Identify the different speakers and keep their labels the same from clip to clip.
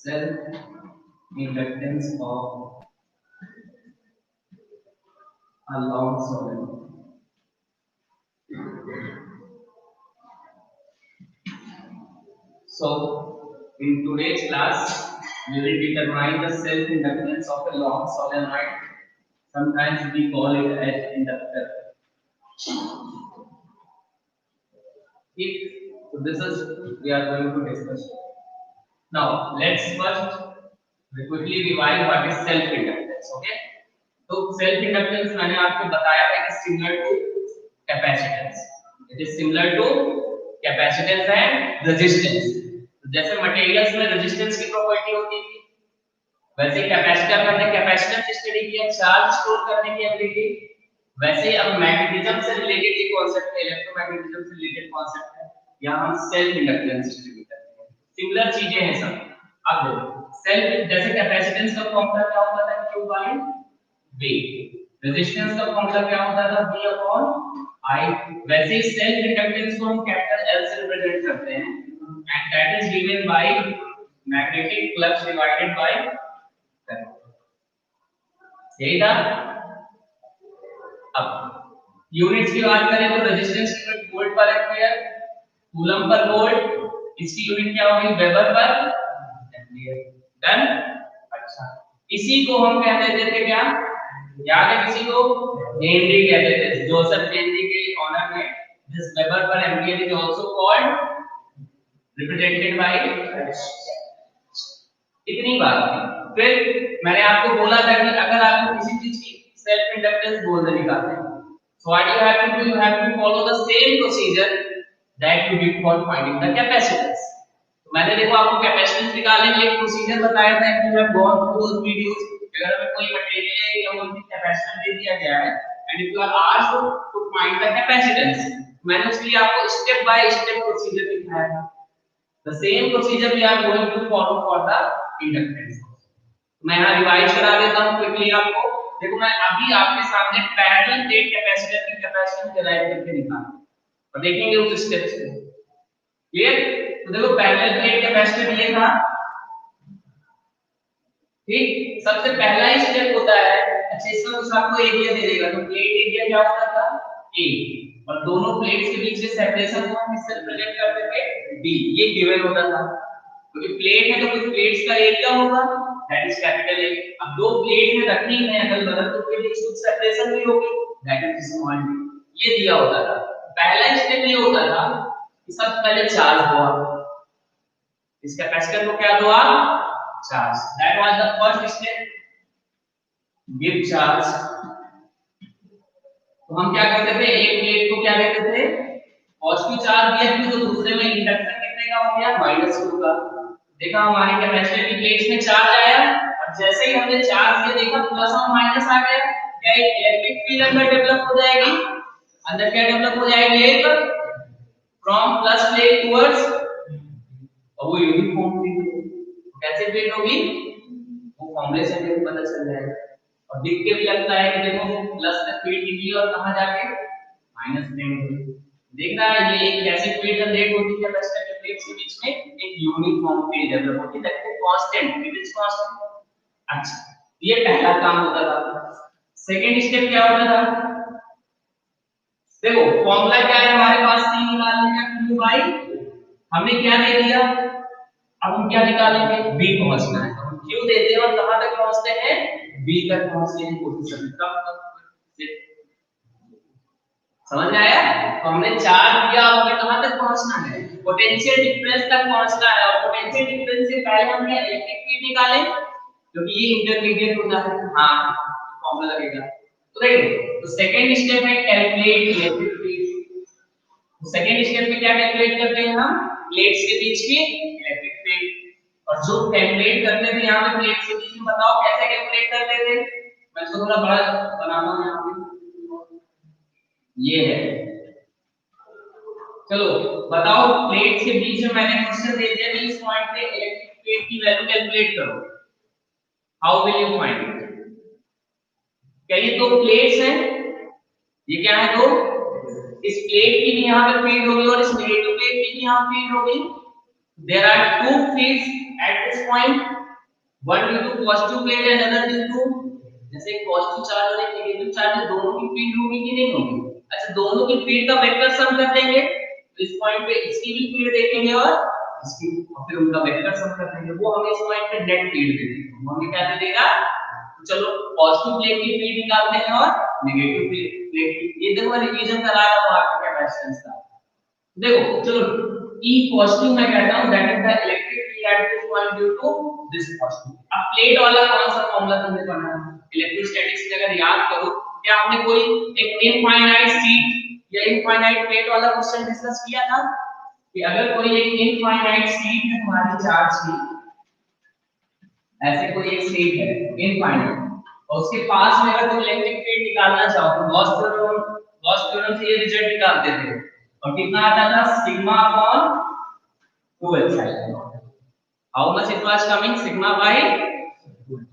Speaker 1: self-inductance of a long solenoid. So, in today's class, we will determine the self-inductance of a long solenoid. Sometimes we call it as inductor. So this is we are going to discuss. Now, let's first quickly revise what is self-inductance. Okay? तो self-inductance मैंने आपको बताया था कि similar to capacitance. It is similar to capacitance and resistance. जैसे materials में resistance की property होती थी, वैसे कैपेसिटर में हमने कैपेसिटेंस स्टडी किया, चार्ज स्टोर करने की एबिलिटी। वैसे अब मैग्नेटिज्म से रिलेटेड एक कांसेप्ट है, इलेक्ट्रोमैग्नेटिज्म से रिलेटेड कांसेप्ट है, यहां हम सेल्फ इंडक्टेंस स्टडी करते हैं। सिमिलर चीजें हैं सब। अब देखो सेल्फ, जैसे कैपेसिटेंस का फॉर्मूला क्या होता था, Q बाय V। रेजिस्टेंस का फॉर्मूला क्या होता था, V अपॉन I। वैसे ही सेल्फ इंडक्टेंस को हम कैपिटल L से रिप्रेजेंट करते हैं, and that is given by magnetic flux divided by current। यही था। अब यूनिट्स की बात करें तो रेजिस्टेंस की यूनिट वोल्ट पर एम्पीयर, कूलम पर वोल्ट, इसकी यूनिट क्या होगी, वेबर पर एम्पीयर। डन। अच्छा, इसी को हम कह देते थे क्या, याद है किसी को, हेनरी कहते थे। जोसेफ हेनरी के ऑनर में दिस वेबर पर ampere is also called represented by. इतनी बात थी। फिर मैंने आपको बोला था कि अगर आपको किसी चीज की सेल्फ इंडक्टेंस बोल देनी निकालना है, so what you have to do, you have to follow the same procedure that you did for finding the capacitance। तो मैंने देखो आपको कैपेसिटेंस निकालने के लिए एक प्रोसीजर बताया था, कि you have gone through those videos। अगर हमें कोई मटेरियल या कोई कैपेसिटेंस दे दिया गया है and if you are asked to find the capacitance, मैंने उसके लिए आपको स्टेप बाय स्टेप प्रोसीजर दिखाया था। The same procedure we are going to follow for the inductance। मैं यहाँ रिवाइज करा देता हूँ क्विकली आपको। देखो मैं अभी आपके सामने पैरेलल प्लेट कैपेसिटर की कैपेसिटेंस डिराइव करके निकाला और देखेंगे उस स्टेप्स को। क्लियर? तो देखो पैरेलल प्लेट कैपेसिटर ये था, ठीक। सबसे पहला ही स्टेप होता है, अच्छा इसमें कुछ आपको एरिया दे देगा, तो प्लेट एरिया क्या होता था, A, और दोनों प्लेट्स के बीच के सेपरेशन को हम इससे रिप्रेजेंट करते थे D। ये गिवन होता था, क्योंकि प्लेट है तो कुछ प्लेट्स का एरिया होगा, दैट इज कैपिटल A। अब दो प्लेट में रखनी है अगल बगल, तो उसके बीच कुछ सेपरेशन भी होगी, दैट इज स्मॉल d। ये दिया होता था। पहला स्टेप ये होता था कि सबसे पहले चार्ज हुआ, इस कैपेसिटर को क्या हुआ, charge. That was the first step, give charge. तो हम क्या करते थे, एक प्लेट को क्या देते थे, पॉजिटिव चार्ज दिया, तो दूसरे में इंडक्टर कितने का हो गया, -2 का। देखा हमारे कैपेसिटर की प्लेट्स में चार्ज आया, और जैसे ही हमने चार्ज दिया देखा प्लस और माइनस आ गया, क्या एक इलेक्ट्रिक फील्ड अंदर डेवलप हो जाएगी, अंदर क्या डेवलप हो जाएगी, एक फ्रॉम प्लस प्लेट टुवर्ड्स, और वो यूनिफॉर्म फील्ड कैसे फील्ड होगी, वो फॉर्मूले से भी पता चल जाएगा। और दिख के भी लगता है कि देखो प्लस से फील्ड निकली और कहां जाके माइनस में हुई। देखना ये एक कैसे फील्ड जनरेट होती है कैपेसिटर के प्लेट्स के बीच में, एक यूनिफॉर्म फील्ड डेवलप होती है, that is constant, it is constant. अच्छा, ये पहला काम होता था। सेकंड स्टेप क्या होता था, देखो फॉर्मूला क्या है हमारे पास, C निकालने का, Q बाई हमने क्या दे दिया, अब हम क्या निकालेंगे, B पहुंचना है, हम Q देते हैं और कहां तक पहुंचते हैं, B तक पहुंचने की कोशिश करते हैं। समझ में आया? तो हमने चार्ज दिया, हमें कहां तक पहुंचना है, पोटेंशियल डिफरेंस तक पहुंचना है, और पोटेंशियल डिफरेंस से पहले हमने इलेक्ट्रिक फील्ड निकाले, क्योंकि ये इंटरमीडिएट होता है। हां, फॉर्मूला लगेगा। तो देखो, तो सेकंड स्टेप है कैलकुलेट इलेक्ट्रिक फील्ड। तो सेकंड स्टेप में क्या कैलकुलेट करते हैं हम, प्लेट्स के बीच की इलेक्ट्रिक फील्ड। और जो कैलकुलेट करते थे यहां पे प्लेट्स के बीच में, बताओ कैसे कैलकुलेट करते थे, मैं इसको थोड़ा बड़ा बनाता हूं यहां पे, ये है। चलो बताओ, प्लेट्स के बीच में मैंने क्वेश्चन दे दिया कि इस पॉइंट पे इलेक्ट्रिक फील्ड की वैल्यू कैलकुलेट करो, how will you find it. क्या ये दो प्लेट्स हैं, ये क्या है, दो, इस प्लेट की भी यहां पे फील्ड होगी और इस नेगेटिव प्लेट की भी यहां फील्ड होगी। There are two fields at this point, one due to positive plate and another due to, जैसे पॉजिटिव चार्ज और एक नेगेटिव चार्ज है, दोनों की फील्ड होगी कि नहीं होगी? अच्छा, दोनों की फील्ड का वेक्टर सम कर देंगे, तो इस पॉइंट पे इसकी भी फील्ड देखेंगे और इसकी, और फिर उनका वेक्टर सम कर देंगे, वो हमें इस पॉइंट पे नेट फील्ड दे देगा। वो हमें क्या दे देगा? तो चलो पॉजिटिव प्लेट की फील्ड निकालते हैं और नेगेटिव प्लेट की, ये देखो रिवीजन करा रहा हूं आपके कैपेसिटेंस का। देखो चलो, E पॉजिटिव मैं कहता हूं, that is the electric field at this point due to this positive. अब प्लेट वाला कौन सा फॉर्मूला तुमने पढ़ा है इलेक्ट्रोस्टैटिक्स में? अगर याद करो, क्या आपने कोई एक इनफाइनाइट शीट या इनफाइनाइट प्लेट वाला क्वेश्चन डिस्कस किया था कि अगर कोई एक इनफाइनाइट शीट है तुम्हारी चार्ज की, ऐसे कोई एक शीट है इनफाइनाइट, और उसके पास में अगर तुम इलेक्ट्रिक फील्ड निकालना चाहो तो गॉस थ्योरम से ये रिजल्ट निकालते थे, और कितना आता था? Sigma upon 2 epsilon not. How much it was coming? Sigma bye 2 epsilon.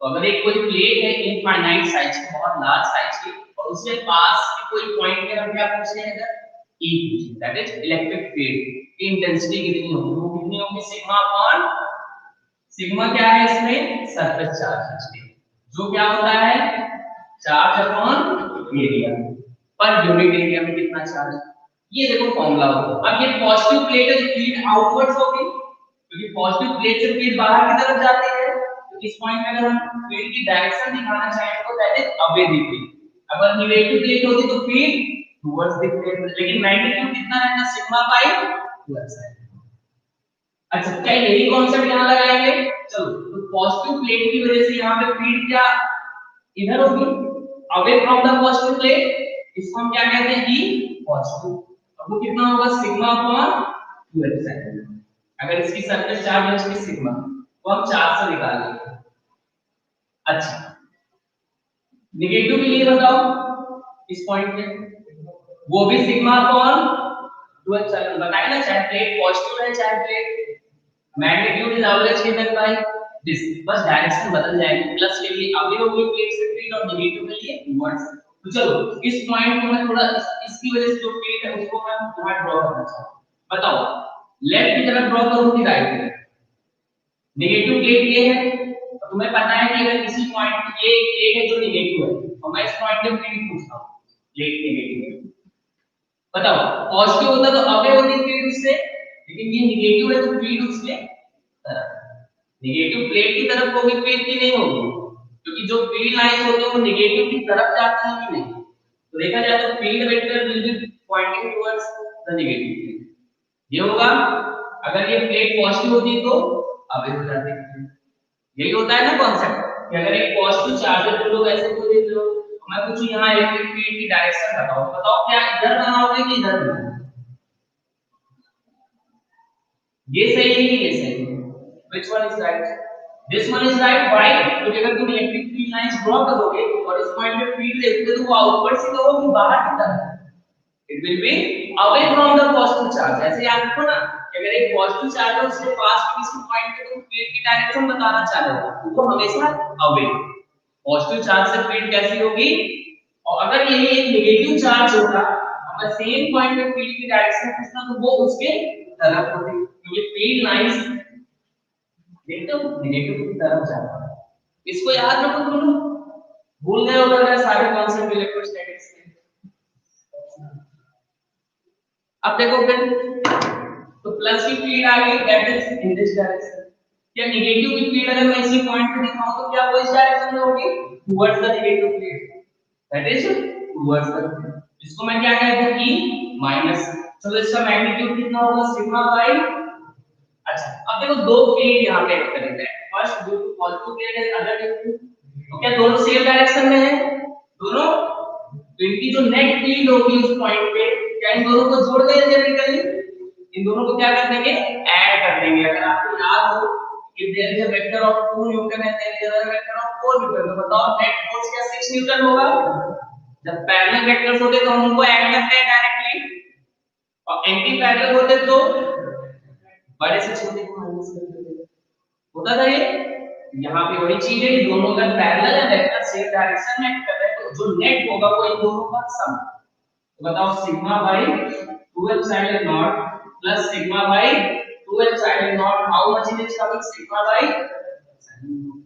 Speaker 1: तो अगर एक कोई प्लेट है इनफाइनाइट साइज की, बहुत लार्ज साइज की, और उसके पास के कोई पॉइंट पे हम क्या पूछ रहे हैं इधर? E पूछ रहे हैं, दैट इज इलेक्ट्रिक फील्ड की इंटेंसिटी कितनी होगी? वो कितनी होगी? सिग्मा अपॉन, सिग्मा क्या है इसमें? सरफेस चार्ज, जो क्या होता है? Charge upon area, per unit area में कितना चार्ज। ये देखो फॉर्मूला होगा। अब ये पॉजिटिव प्लेट है, जो फील्ड आउटवर्ड्स होगी, क्योंकि पॉजिटिव प्लेट से फील्ड बाहर की तरफ जाती है, तो इस पॉइंट में अगर हम फील्ड की डायरेक्शन दिखाना चाहें तो that is away the plate. अगर नेगेटिव प्लेट होती तो फील्ड टुवर्ड्स द प्लेट, लेकिन मैग्नीट्यूड कितना रहता? Sigma bye 2 epsilon. अच्छा, क्या यही कॉन्सेप्ट यहां लगाएंगे? चलो, तो पॉजिटिव प्लेट की वजह से यहां पे फील्ड क्या इधर होगी, away from the positive plate, इसको हम क्या कहते हैं? E positive. अब वो कितना होगा? Sigma upon 2 epsilon. अगर इसकी सरफेस चार्ज है उसकी सिग्मा, वो हम 4 से निकाल लेंगे। अच्छा, नेगेटिव के लिए बताओ, इस पॉइंट पे वो भी सिग्मा अपॉन 2 एप्सिलॉन बताया ना, चाहे प्लेट पॉजिटिव है चाहे plate, magnitude is always given by this, बस डायरेक्शन बदल जाएगी, प्लस के लिए अवे होगी प्लेट से फील्ड और नेगेटिव के लिए इनवर्स। तो चलो, इस पॉइंट को मैं थोड़ा इसकी वजह से जो फील्ड है उसको मैं थोड़ा ड्रॉ करना चाहता हूं। बताओ, लेफ्ट की तरफ ड्रॉ करूं कि राइट की तरफ? नेगेटिव प्लेट ये है, तो तुम्हें पता है कि अगर किसी पॉइंट ये प्लेट है जो नेगेटिव है, तो मैं इस पॉइंट पे फील्ड पूछता हूं, प्लेट नेगेटिव है, बताओ पॉजिटिव होता तो अवे होती फील्ड उससे, लेकिन ये नेगेटिव है तो फील्ड उसके तरफ, नेगेटिव प्लेट की तरफ होगी फील्ड की नहीं होगी, क्योंकि जो फील्ड लाइंस होती है वो नेगेटिव की तरफ जाती है कि नहीं? तो देखा जाए तो field vector will be pointing towards the negative plate, ये होगा। अगर ये प्लेट पॉजिटिव होती तो अवे हो जाती है। यही होता है ना कॉन्सेप्ट कि अगर एक पॉजिटिव चार्ज है तो लोग ऐसे बोल देते हो, मैं पूछूं यहां इलेक्ट्रिक फील्ड की डायरेक्शन बताओ, बताओ क्या इधर बनाओगे कि इधर बनाओगे? ये सही है कि ये सही है? Which one is right? This one is right. Why? क्योंकि अगर तुम इलेक्ट्रिक फील्ड लाइंस ड्रॉ करोगे और इस पॉइंट पे फील्ड देखोगे तो वो आउटवर्ड से तो होगी, बाहर की तरफ, it will be away from the positive charge. ऐसे याद रखो ना कि अगर एक पॉजिटिव चार्ज है उसके पास के किसी पॉइंट पे तुम फील्ड की डायरेक्शन बताना चाह रहे हो तो वो हमेशा अवे, पॉजिटिव चार्ज से फील्ड कैसी होगी? और अगर यही एक नेगेटिव चार्ज होता, अगर सेम पॉइंट पे फील्ड की डायरेक्शन पूछना तो वो उसके तरफ होती, क्योंकि फील्ड लाइंस नेगेटिव की तरफ जाता है। इसको याद रखो तुम लोग, भूल गए हो अगर सारे कॉन्सेप्ट इलेक्ट्रोस्टैटिक्स के। अब देखो फिर, तो प्लस की फील्ड आ गई, that is in this direction. क्या नेगेटिव की फील्ड अगर मैं इसी पॉइंट पे दिखाऊं तो क्या वो इस डायरेक्शन में होगी? Towards the negative field, that is towards the field. इसको मैं क्या कहता हूं? E minus. चलो इसका मैग्नीट्यूड कितना होगा? Sigma by. अच्छा, अब देखो दो फील्ड यहां पे करेंगे, first due to positive plate है, अदर ड्यू टू, तो क्या दोनों सेम डायरेक्शन में है दोनों? तो इनकी जो नेट फील्ड होगी उस पॉइंट पे, क्या इन दोनों को जोड़ देंगे न्यूमेरिकली? इन दोनों को क्या कर देंगे? ऐड कर देंगे। अगर आपको याद हो कि there is a vector of 2 newton and there is a vector of 4 newton, तो बताओ नेट फोर्स क्या 6 न्यूटन होगा? जब पैरेलल वेक्टर्स होते तो हम उनको ऐड करते हैं डायरेक्टली, और एंटी पैरेलल होते तो बड़े से छोटे को माइनस कर देते हैं, होता था ये। यहाँ पे वही चीज है, दोनों का पैरेलल है, वेक्टर सेम डायरेक्शन में एक्ट कर रहे हैं, तो जो नेट होगा वो इन दोनों का सम। तो बताओ sigma bye 2 epsilon not plus sigma bye 2 epsilon not how much it is coming sigma by epsilon not.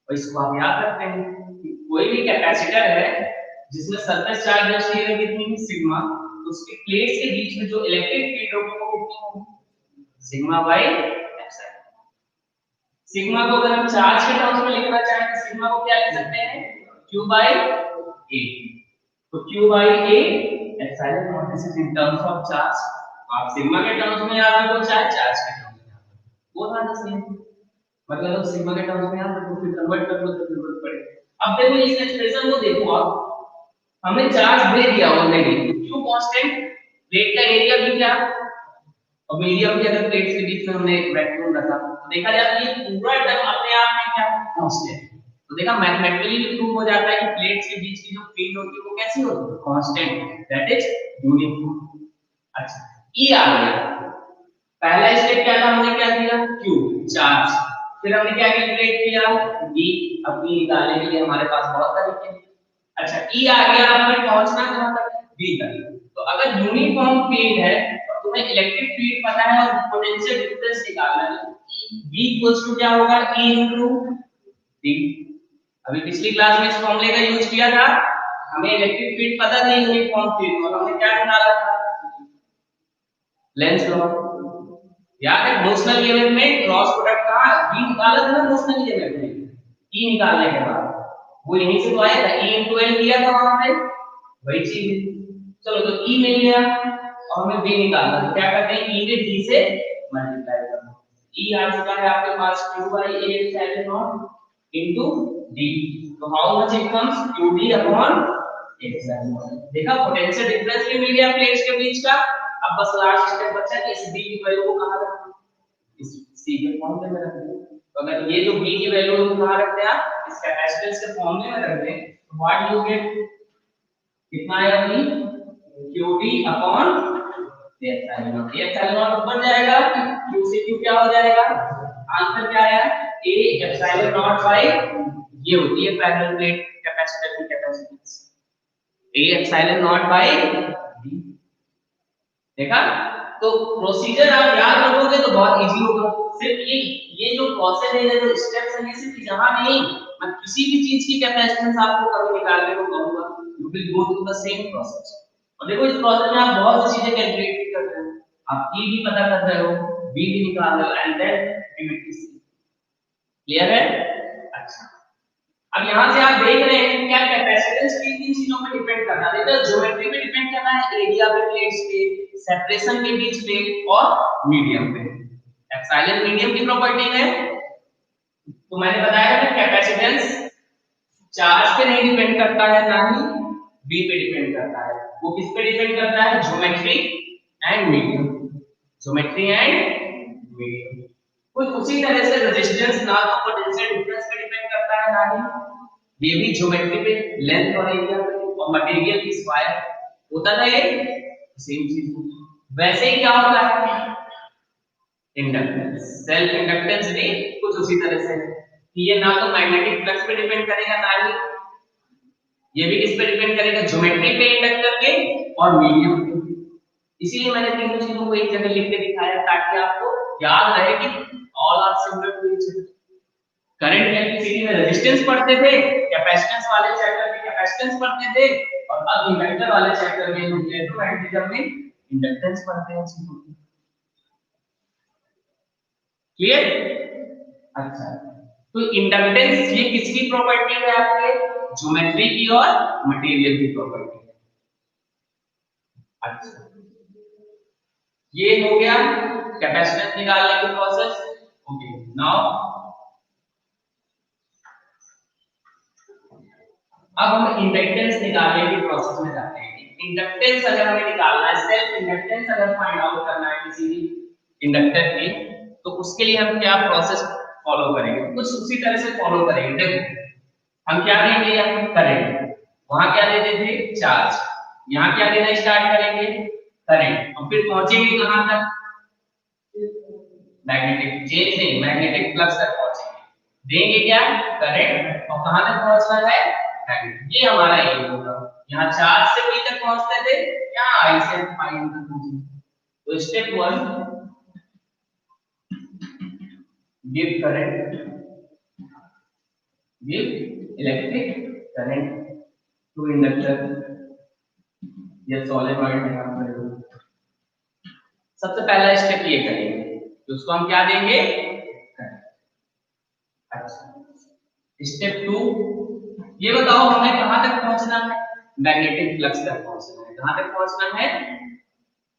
Speaker 1: और इसको आप याद रखते हैं कि कोई भी कैपेसिटर है जिसमें सरफेस चार्ज डेंसिटी है कितनी है सिग्मा, तो उसके प्लेट्स के बीच में जो इलेक्ट्रिक फील्ड होगी वो कितनी होगी सिग्मा बाय एप्सिलॉन। सिग्मा को अगर हम चार्ज के टर्म्स में लिखना चाहें तो सिग्मा को क्या लिख सकते हैं q बाय a। तो q by a epsilon naught this is in terms of charge. आप सिग्मा के टर्म्स में याद रखो चाहे चार्ज के टर्म्स में याद रखो वो था ना सेम। मतलब अब सिग्मा के टर्म्स में याद रखो फिर कन्वर्ट कर लो तो जरूरत पड़े। अब देखो इस एक्सप्रेशन को देखो आप, हमें चार्ज दे दिया ऑलरेडी q कांस्टेंट, प्लेट का एरिया भी क्या और मीडियम के अगर प्लेट्स के बीच में हमने एक वैक्यूम रखा तो देखा जाता है ये पूरा टर्म अपने आप में क्या कांस्टेंट। तो देखा मैथमेटिकली भी प्रूव हो जाता है कि प्लेट्स के बीच की जो फील्ड होती है वो कैसी होती है कांस्टेंट, दैट इज यूनिफॉर्म। अच्छा ई आ गया, पहला स्टेप क्या था हमने क्या किया q चार्ज, फिर हमने क्या कैलकुलेट किया v। अब v निकालने के लिए हमारे पास बहुत तरीके हैं। अच्छा ई आ गया, हमें पहुंचना कहां तक v तक। तो अगर यूनिफॉर्म फील्ड है तो तुम्हें इलेक्ट्रिक फील्ड पता है और पोटेंशियल डिफरेंस निकालना है। v इक्वल्स टू क्या होगा e इनटू d। अभी पिछली क्लास में इस फॉर्मूले का यूज किया था, हमें इलेक्ट्रिक फील्ड पता नहीं यूनिफॉर्म फील्ड और हमने क्या निकाला था लेंस लॉ। याद है मोशनल इवेंट में क्रॉस प्रोडक्ट का v निकाला था ना मोशनल इवेंट में e निकालने के बाद वो यहीं से तो आया था e इनटू l दिया था वहां पे वही चीज है। चलो तो e मिल गया और हमें v निकालना है, क्या करते हैं e के d से मल्टीप्लाई करना। e आ चुका है आपके पास q by a epsilon not into d, तो how much it comes qd upon epsilon not. देखा पोटेंशियल डिफरेंस भी मिल गया प्लेट्स के बीच का। अब बस लास्ट स्टेप बचा कि इस b की वैल्यू को कहां रखें इस c के फॉर्मूले में रख दें। तो अगर ये जो b की वैल्यू को कहां रखते हैं आप इस कैपेसिटेंस के फॉर्मूले में रख दें तो व्हाट यू गेट कितना आएगा b qd upon epsilon not. ये एप्सिलॉन नॉट ऊपर जाएगा q से q क्या हो जाएगा आंसर क्या आया a एप्सिलॉन नॉट बाय ये होती है पैरेलल प्लेट कैपेसिटर की capacitance a epsilon naught by d। देखा तो प्रोसीजर आप याद रखोगे तो बहुत इजी होगा। सिर्फ ये जो प्रोसेस है ये जो स्टेप्स है ये सिर्फ जहां नहीं मैं किसी भी चीज की कैपेसिटेंस आपको कभी निकालने को कहूंगा you will go through the same process. और देखो इस प्रोसेस में आप बहुत सी चीजें कैलकुलेट भी कर रहे हो, आप e भी पता कर रहे हो b भी निकाल रहे हो and then limit c। Clear है? अच्छा अब यहां से आप देख रहे हैं क्या कैपेसिटेंस किन किन चीजों पे डिपेंड करता है। देखो ज्योमेट्री पे डिपेंड करना है, एरिया पे, प्लेट्स पे, सेपरेशन के बीच पे और मीडियम पे। एप्सिलॉन मीडियम की प्रॉपर्टी है तो मैंने बताया था कैपेसिटेंस चार्ज पे नहीं डिपेंड करता है ना ही b पे डिपेंड करता है, वो किस पे डिपेंड करता है geometry and medium. Geometry and medium कुछ उसी तरह से रेजिस्टेंस ना तो पोटेंशियल डिफरेंस पे डिपेंड करता है ना ही ये भी ज्योमेट्री पे लेंथ और एरिया पे और मटेरियल की स्क्वायर होता था ये सेम चीज। वैसे ही क्या होता है इंडक्टेंस, सेल्फ इंडक्टेंस भी कुछ उसी तरह से है कि ये ना तो मैग्नेटिक फ्लक्स पे डिपेंड करेगा ना ही ये भी किस पे डिपेंड करेगा ज्योमेट्री पे, इंडक्टर पे और मीडियम पे। इसीलिए मैंने तीनों चीजों को एक जगह लिख के दिखाया ताकि आपको याद रहे कि all are similar to each other. Current electricity में रेजिस्टेंस पढ़ते थे, कैपेसिटेंस वाले चैप्टर में कैपेसिटेंस पढ़ते थे और अब इंडक्टर वाले चैप्टर में इलेक्ट्रोमैग्नेटिज्म में इंडक्टेंस पढ़ते हैं। क्लियर? अच्छा तो इंडक्टेंस ये किसकी प्रॉपर्टी है आपके ज्योमेट्री की और मटेरियल की प्रॉपर्टी है। अच्छा ये हो गया कैपेसिटेंस निकालने की प्रोसेस। ओके नाउ अब हम इंडक्टेंस निकालने की प्रोसेस में जाते हैं। इंडक्टेंस अगर हमें निकालना है, सेल्फ इंडक्टेंस अगर फाइंड आउट करना है किसी भी इंडक्टर की तो उसके लिए हम क्या प्रोसेस फॉलो करेंगे, कुछ उसी तरह से फॉलो करेंगे। देखो हम क्या देंगे यहाँ करंट, वहां क्या देते थे चार्ज, यहाँ क्या देना स्टार्ट करेंगे करंट और फिर पहुंचेंगे कहां तक मैग्नेटिक चेंज से मैग्नेटिक फ्लक्स तक पहुंचेंगे। देंगे क्या करंट और कहां तक पहुंचना है मैग्नेटिक। ये हमारा एम होगा। यहाँ चार्ज से पी तक पहुंचते थे, यहाँ आई से फाई तक पहुंचे। तो step 1 give current, give electric current to inductor, ये सॉलिनॉइड है आपका। सबसे पहला स्टेप ये करेंगे तो उसको हम क्या देंगे। अच्छा स्टेप 2, ये बताओ हमें कहां तक पहुंचना है, मैग्नेटिक फ्लक्स तक पहुंचना है। कहां तक पहुंचना है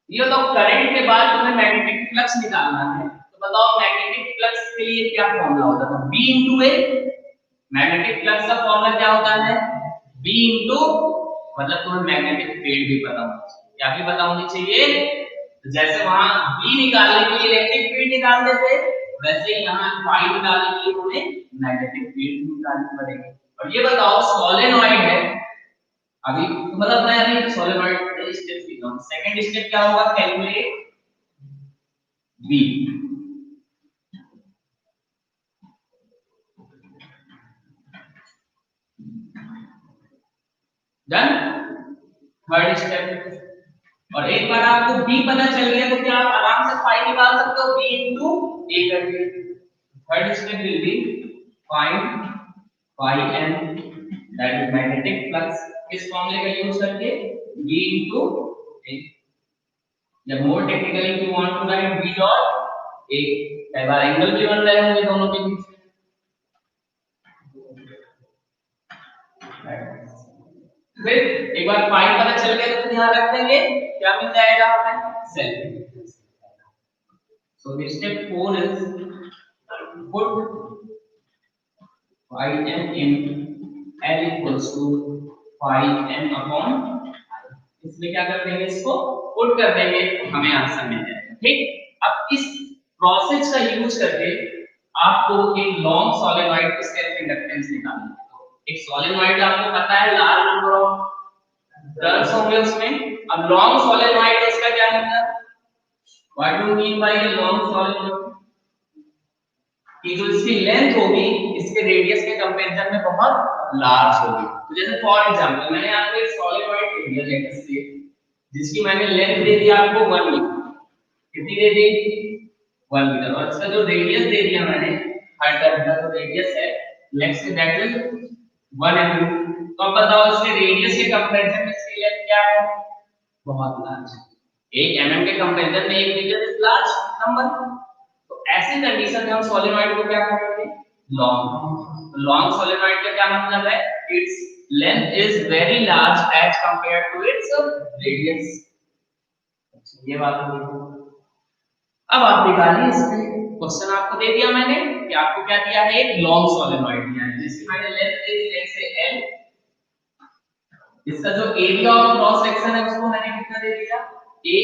Speaker 1: ये बताओ। करंट के बाद तुम्हें मैग्नेटिक फ्लक्स निकालना है, तो बताओ मैग्नेटिक फ्लक्स के लिए क्या फॉर्मूला होता है, B into A। Magnetic flux का फॉर्मूला क्या होता है, B into, मतलब तुम्हें मैग्नेटिक फील्ड भी पता होना चाहिए, क्या भी पता होनी चाहिए। तो जैसे वहां B निकालने के लिए इलेक्ट्रिक फील्ड निकाल देते, वैसे ही यहाँ फाई निकालने के लिए हमें मैग्नेटिक फील्ड निकालनी पड़ेगी। और ये बताओ सोलेनॉइड है अभी, तो मतलब मैं अभी सोलेनॉइड स्टेप सीख रहा हूं। सेकंड स्टेप क्या होगा, calculate B। Done. Third step, और एक बार आपको B पता चल गया तो क्या आप आराम से फाई निकाल सकते हो, B into A करके। Third step will be find phi n, that is magnetic flux, किस फॉर्मूले का यूज करके, B into A। या more technically you want to write B dot A, कई बार एंगल भी बन रहे होंगे दोनों के बीच में। फिर एक बार फाई पता चल गया तो ध्यान रख देंगे क्या मिल जाएगा हमें, self inductance. So step 4 is put phi m in L equals to phi m upon I। इसमें क्या कर देंगे, इसको पुट कर देंगे तो हमें आंसर मिल जाएगा। ठीक, अब इस प्रोसेस का यूज करके आपको एक लॉन्ग सोलेनॉइड की सेल्फ इंडक्टेंस निकालनी है। एक सोलेनॉइड आपको पता है लार्ज नंबर ऑफ टर्न्स होंगे उसमें। अब लॉन्ग सोलेनॉइड इसका क्या मतलब, what do mean by a long solenoid, कि जो इसकी लेंथ होगी इसके रेडियस के कंपैरिजन में बहुत लार्ज होगी। तो जैसे फॉर एग्जांपल मैंने आपको एक सॉलिनॉइड दे दिया लेट्स से, जिसकी मैंने लेंथ दे दी आपको 1 मीटर, कितनी दे दी 1 मीटर, और इसका जो रेडियस दे दिया मैंने हर टर्न का जो रेडियस है let's say that is 1 mm। तो अब बताओ इसके रेडियस के कंपैरिजन में इसकी लेंथ क्या है, बहुत लार्ज। 1 mm के कंपैरिजन में 1 मीटर इज लार्ज नंबर। तो ऐसी कंडीशन में हम सोलेनॉइड को क्या कहेंगे, लॉन्ग। लॉन्ग सोलेनॉइड का क्या मतलब है, its length is very large as compared to its radius. ये बात होगी। अब आप निकालिए इसमें, क्वेश्चन आपको दे दिया मैंने कि आपको क्या दिया है, एक लॉन्ग सोलेनॉइड दिया है जिसकी मैंने length they the let's say L। इसका जो एरिया ऑफ क्रॉस सेक्शन है उसको मैंने कितना दे दिया A,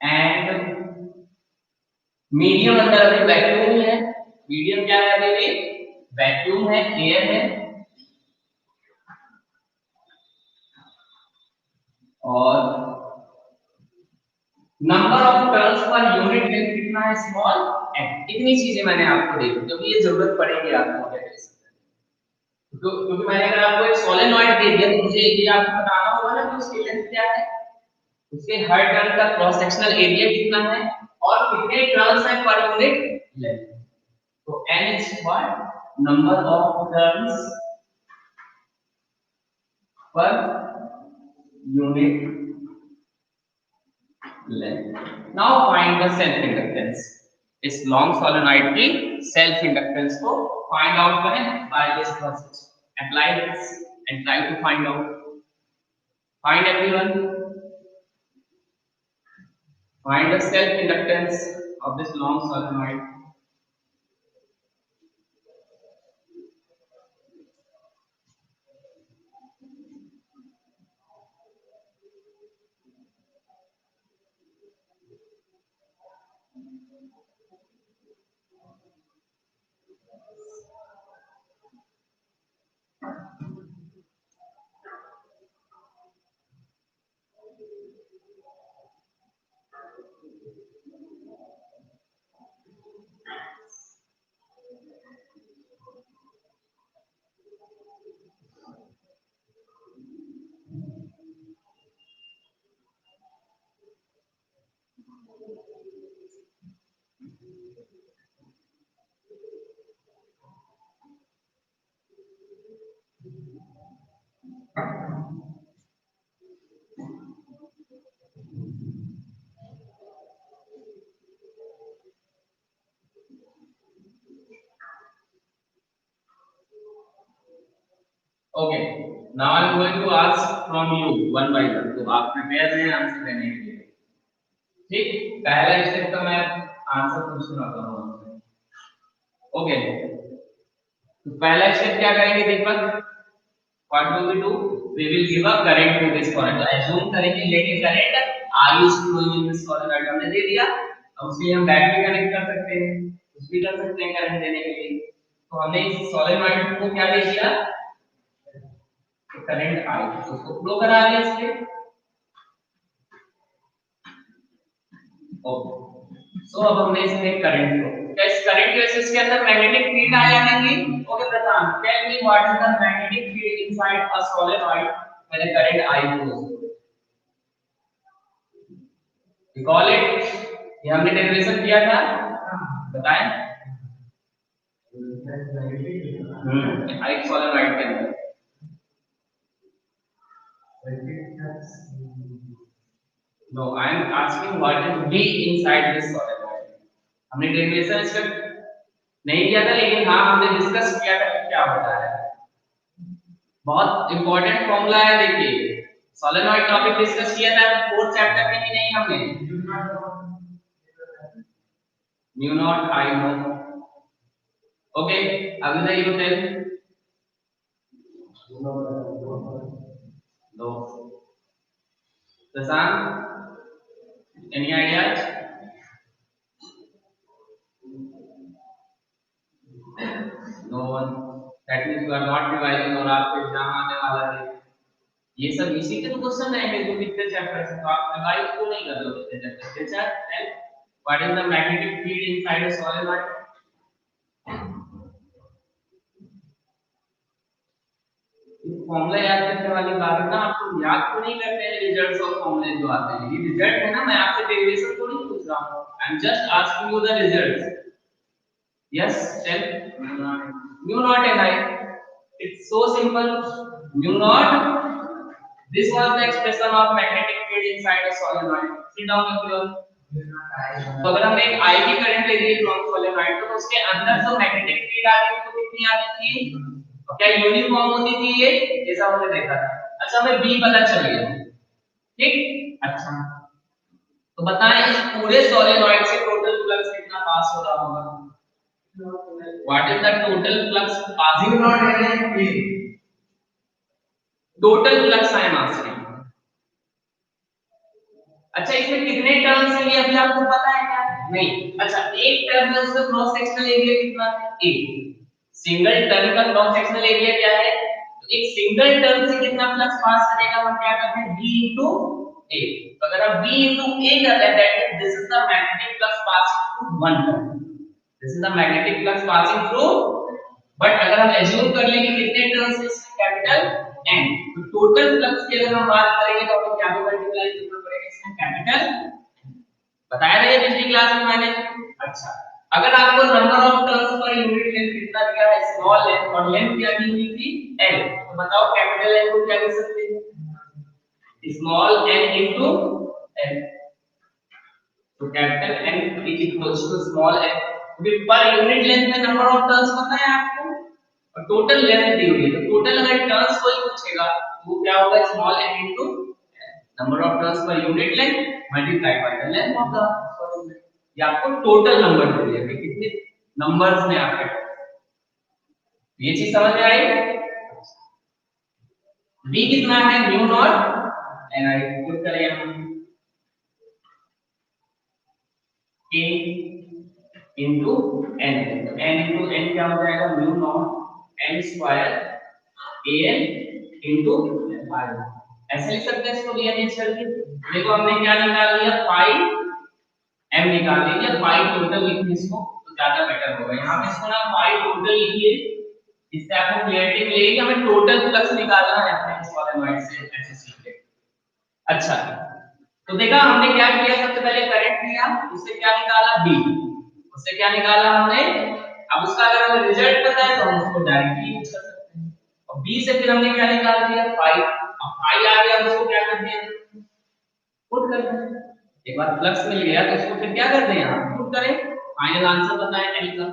Speaker 1: एंड मीडियम अंदर अभी वैक्यूम है। मीडियम क्या है अभी, वैक्यूम है, एयर है। और number of turns per unit length कितना है, स्मॉल m। इतनी चीजें मैंने आपको दे दी क्योंकि ये जरूरत पड़ेगी आपको कैलकुलेशन। क्योंकि मैंने अगर आपको एक सोलेनॉइड दे दिया तो मुझे ये आपको बताना होगा ना कि उसकी लेंथ क्या है, उसके हर टर्न का क्रॉस सेक्शनल एरिया कितना है और कितने टर्न्स है पर यूनिट लेंथ। तो n is what, number of turns per unit length. Now find the self inductance. इस लॉन्ग सोलेनॉइड की सेल्फ इंडक्टेंस को फाइंड आउट करें by this process. Apply this and try to find out. Find everyone, find the self inductance of this long solenoid। Okay, now I am going to ask from you one by one, तो आप prepare रहें answer देने के लिए। ठीक, पहला step का मैं आंसर पूछना चाहता हूं आपसे। ओके, तो पहला स्टेप क्या करेंगे दीपक? What do we do? We will give a current to this solenoid. Assume करेंगे let a current I is flowing in this solenoid, हमने दे दिया। अब उसके लिए हम बैटरी कनेक्ट कर सकते हैं, कुछ भी कर सकते हैं करंट देने के लिए। तो हमने इस solenoid को क्या दे दिया? करंट I, तो उसको फ्लो करा दिया इसके। ओके, सो अब हमने इसमें करंट को, क्या इस करंट की वजह से इसके अंदर मैग्नेटिक फील्ड आ जाएंगी? Okay Prashant, tell me what is the magnetic field inside a solenoid when a current I flows? Recall it, ये हमने डेरिवेशन किया था, बताएं। आई सोलेनॉइड के अंदर no, I am asking what is B inside this solenoid. हमने डेरिवेशन इसका नहीं किया था, लेकिन हाँ हमने डिस्कस किया था कि क्या होता है। बहुत इंपॉर्टेंट फॉर्मूला है, देखिए सोलेनॉइड टॉपिक डिस्कस किया था फोर्थ चैप्टर में कि नहीं हमने? Mu naught I know. Okay, अभी you tell. No, Prashant any ideas? No one, that means you are not revising और आपको एग्जाम आने वाला है। ये सब इसी के तो क्वेश्चन रहेंगे जो कितने चैप्टर से, तो आप रिवाइज क्यों नहीं कर रहे हो कितने चैप्टर से? Teacher tell what is the magnetic field inside a solenoid? Formula याद करने वाली बात है ना, आपको याद तो नहीं करते हैं रिजल्ट्स और फॉर्मूले जो आते हैं, ये रिजल्ट है ना, मैं आपसे डेरिवेशन तो नहीं पूछ रहा हूं, I am just asking you the results. Yes tell. Mu naught N I, it's so simple, mu naught, this was the expression of magnetic field inside a solenoid, sit down everyone। तो अगर हमने एक I की current ले ली from solenoid, तो उसके अंदर जो मैग्नेटिक फील्ड आ रही है वो कितनी आ रही थी? और क्या यूनिफॉर्म होती थी ये, जैसा हमने देखा था? अच्छा, हमें B पता चल गया, ठीक। अच्छा, तो बताएं इस पूरे सोलेनॉइड से टोटल फ्लक्स कितना पास हो रहा होगा? What is the total flux passing not an total flux I am asking. अच्छा, इसमें कितने टर्न्स हैं ये अभी आपको पता है क्या? नहीं। अच्छा, एक टर्न में उसका क्रॉस सेक्शनल एरिया कितना है? एक सिंगल टर्न का क्रॉस सेक्शनल एरिया क्या है? तो एक सिंगल टर्न से कितना फ्लक्स पास करेगा, हम क्या करते हैं b into a। तो अगर आप b into a कर रहे हैं, that means this is the magnetic flux passing through one turn, this is the magnetic flux passing through. But अगर हम एज्यूम कर लेंगे कितने टर्न्स है इसमें, कैपिटल N, तो टोटल फ्लक्स की अगर हम बात करेंगे तो हमें क्या मल्टीप्लाई करना पड़ेगा इसमें, कैपिटल। बताया था ये पिछली क्लास में मैंने। अच्छा, अगर आपको number of turns per unit length कितना दिया है, स्मॉल लेंथ, और लेंथ क्या दी हुई थी L, तो बताओ कैपिटल L को क्या लिख सकते हैं? स्मॉल n into L, तो capital N is equals to small n। क्योंकि पर यूनिट लेंथ में नंबर ऑफ टर्न्स पता है आपको, और टोटल लेंथ दी हुई है, तो टोटल अगर टर्न्स कोई पूछेगा तो वो क्या होगा, small n into number of turns per unit length multiplied by the length of the solid. ये आपको टोटल नंबर दे दिया कि कितने नंबर्स में आपके, ये चीज समझ में आई? b कितना है, म्यू नॉट एन आई, पुट करें हम k into n, तो n into n क्या हो जाएगा, mu naught n square an into i, ऐसे लिख सकते हैं इसको भी इनिशियल की। देखो हमने क्या निकाल लिया, पाई m निकाल लिया, पाई टोटल लिखिए इसको तो ज्यादा बेटर होगा। यहां पे इसको ना पाई टोटल लिखिए, इससे आपको क्लैरिटी मिलेगी, हमें टोटल फ्लक्स निकालना है अपने सॉलिनॉइड से एचसी के। अच्छा, तो देखा हमने क्या किया, सबसे पहले करंट लिया, उससे क्या निकाला b, उससे क्या निकाला हमने। अब उसका अगर हमें रिजल्ट पता है तो हम उसको डायरेक्टली यूज कर सकते हैं, और b से फिर हमने क्या निकाल दिया, पाई। अब पाई आ गया, उसको क्या कर दिया, पुट कर दिया। एक बार फ्लक्स मिल गया तो उसको फिर क्या कर दें, यहां पुट करें, फाइनल आंसर बताएं L का।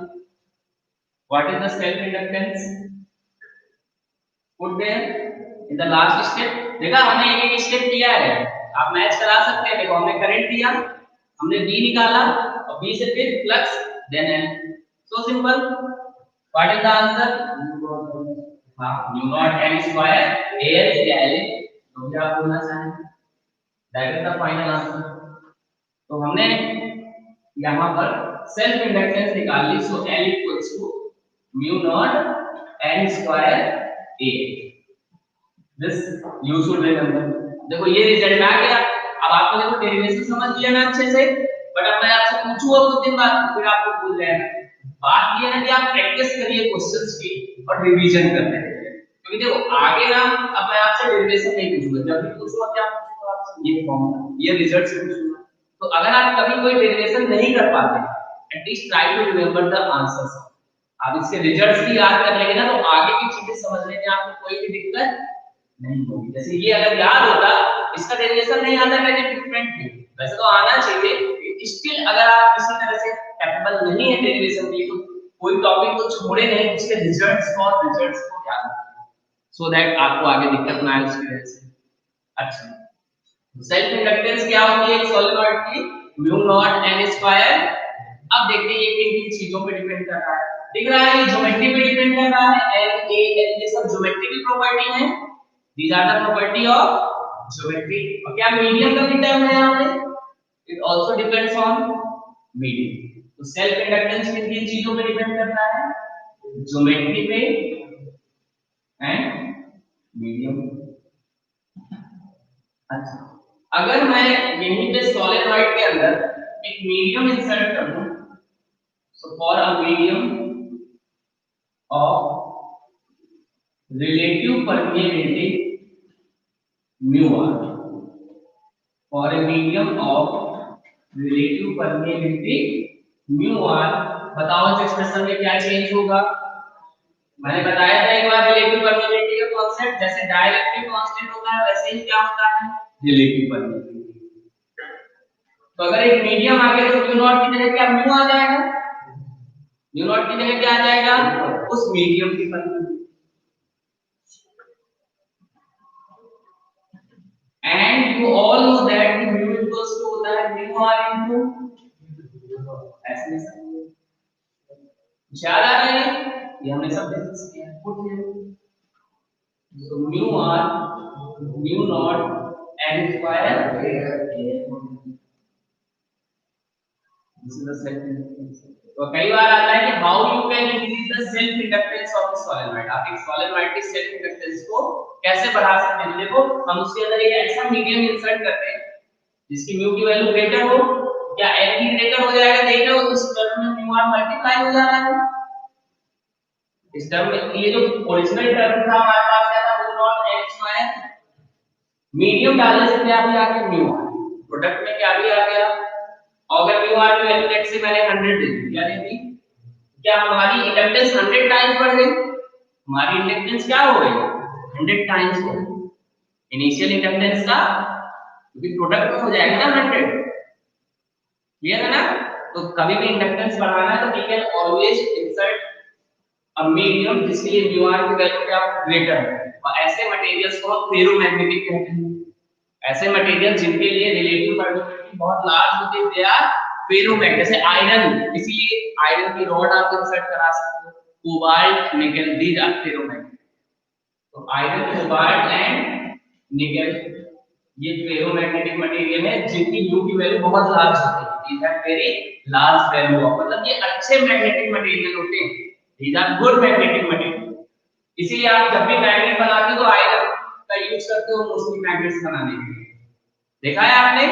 Speaker 1: What is the self inductance? Put there in the last step. देखा हमने एक एक स्टेप किया है, आप मैच करा सकते हैं। देखो हमने करंट दिया, हमने बी निकाला और बी से फिर flux then N, so simple. What is the answer? हां, mu naught N square L या एल, तो भी आप बोलना चाहें, that is the final answer. तो हमने यहाँ पर सेल्फ इंडक्टेंस निकाल ली, so L equals to mu naught n square a, this you should remember. देखो ये रिजल्ट आ गया। अब आपको देखो डेरिवेशन समझ लिया ना अच्छे से, बट अब मैं आपसे पूछूंगा कुछ दिन बाद फिर आपको भूल जाएगा। बात ये है कि आप प्रैक्टिस करिए क्वेश्चंस की और रिवीजन करते रहिए, क्योंकि देखो आगे ना अब मैं आपसे डेरिवेशन नहीं पूछूंगा, जब भी पूछूंगा क्या पूछूंगा आपसे, ये फॉर्मूला ये रिजल्ट से पूछूंगा। तो अगर आप कभी कोई डेरिवेशन नहीं कर पाते, at least try to remember the answers. आप इसके रिजल्ट्स भी याद कर लेंगे ना, तो आगे की चीजें समझने में आपको कोई भी दिक्कत नहीं होगी। जैसे ये अगर याद होता, इसका डेरिवेशन नहीं आता मेरे डिफरेंट थी, वैसे तो आना चाहिए, स्टिल अगर आप किसी तरह से कैपेबल नहीं है डेरिवेशन की, तो कोई टॉपिक को छोड़े नहीं, उसके रिजल्ट्स और रिजल्ट्स को याद रखें, सो दैट आपको आगे दिक्कत ना आए उसकी वजह से। अच्छा, सेल्फ इंडक्टेंस क्या होती है सॉलिनॉइड की? Mu naught N square. अब देखते हैं ये किन किन चीजों पे डिपेंड कर रहा है। दिख रहा है ये ज्योमेट्री पे डिपेंड कर रहा है, एन ए एल ये सब ज्योमेट्री की प्रॉपर्टी है, these are the property of geometry. और क्या मीडियम का भी टर्म है यहाँ पे, it also depends on medium. तो सेल्फ इंडक्टेंस किन किन चीजों पे डिपेंड करता है? ज्योमेट्री पे एंड मीडियम। अच्छा, अगर मैं यहीं पे सॉलिनॉइड के अंदर एक मीडियम इंसर्ट कर दूं, so for a medium of relative permeability mu R, for a medium of relative permeability mu R, बताओ इस एक्सप्रेशन में क्या चेंज होगा? मैंने बताया था एक बार रिलेटिव परमिएबिलिटी का कांसेप्ट, जैसे डाइलेक्ट्रिक कांस्टेंट होता है वैसे ही क्या होता है रिलेटिव परमिएबिलिटी। तो अगर एक मीडियम आ गया तो म्यू नॉट की जगह क्या म्यू आ जाएगा? म्यू नॉट की जगह क्या आ जाएगा? उस मीडियम की permeability. And you all know that कि म्यू इक्वल्स टू होता है म्यू आर इनटू ऐसे याद आ रहा है, ये हमने सब डिस्कस किया है। Put here so mu R mu naught N square, this is the self inductance। तो कई बार आता है कि how you can increase the self inductance of solenoid, आप एक सॉलिनॉइड की सेल्फ इंडक्टेंस को कैसे बढ़ा सकते हैं? देखो हम उसके अंदर एक ऐसा मीडियम इंसर्ट करते हैं जिसकी म्यू की वैल्यू ग्रेटर हो, क्या n की ग्रेटर हो जाएगा, देख रहे हो इस टर्म में म्यू आर मल्टीप्लाई हो जा रहा है। इस टर्म में ये जो ओरिजिनल टर्म था हमारे पास क्या था, mu naught n square, medium डालने से क्या भी आ गया म्यू आर, प्रोडक्ट में क्या भी आ गया। अगर म्यू आर की वैल्यू लेट्स से मैंने 100 दे दी, क्या दे दी, क्या हमारी इंडक्टेंस 100 टाइम्स बढ़ गई? हमारी इंडक्टेंस क्या हो गई 100 टाइम्स हो गई इनिशियल इंडक्टेंस का, क्योंकि प्रोडक्ट में हो जाएगा ना 100, क्लियर है ना? तो कभी भी इंडक्टेंस बढ़ाना है तो we can always insert a medium जिसके लिए म्यू आर की वैल्यू क्या ग्रेटर है, और ऐसे मटेरियल्स को हम फेरोमैग्नेटिक कहते हैं। ऐसे मटेरियल जिनके लिए रिलेटिव परमिटिविटी बहुत लार्ज होती है, दे आर फेरोमैग्नेटिक। जैसे आयरन, इसीलिए आयरन की रॉड आप इंसर्ट करा सकते हो, cobalt nickel, these are ferromagnetic. तो आयरन, कोबाल्ट एंड निकल ये फेरोमैग्नेटिक मटेरियल है जिनकी म्यू की वैल्यू बहुत लार्ज होती है, these are very large value of, मतलब ये अच्छे मैग्नेटिक मटेरियल होते हैं, these are good magnetic material. इसीलिए आप जब भी मैग्नेट बनाते हो तो आयरन का यूज करते हो मोस्टली मैग्नेट्स बनाने के लिए, देखा है आपने,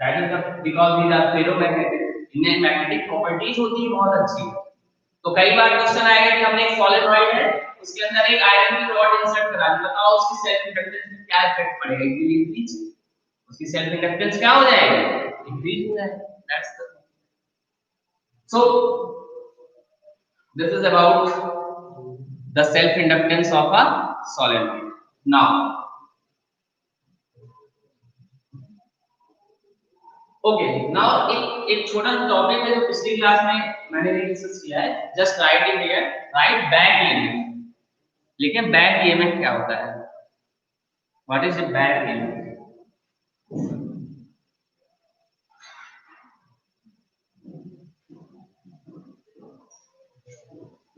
Speaker 1: that is the because these are ferromagnetic, इनमें मैग्नेटिक प्रॉपर्टीज होती है बहुत अच्छी। तो कई बार क्वेश्चन आएगा कि हमने एक सॉलिनॉइड है उसके अंदर एक आयरन की रॉड इंसर्ट करा दी, बताओ उसकी सेल्फ इंडक्टेंस पे क्या इफेक्ट पड़ेगा? इट विल इंक्रीज, उसकी सेल्फ इंडक्टेंस क्या हो जाएगी इंक्रीज हो जाएगी, that's the. So this is about the self inductance of a solenoid। now okay, now एक छोटा सा टॉपिक है जो पिछली क्लास में मैंने डिस्कस किया है, just right it here, right back EMF. लेकिन बैक ईएमएफ क्या होता है? What is the back EMF?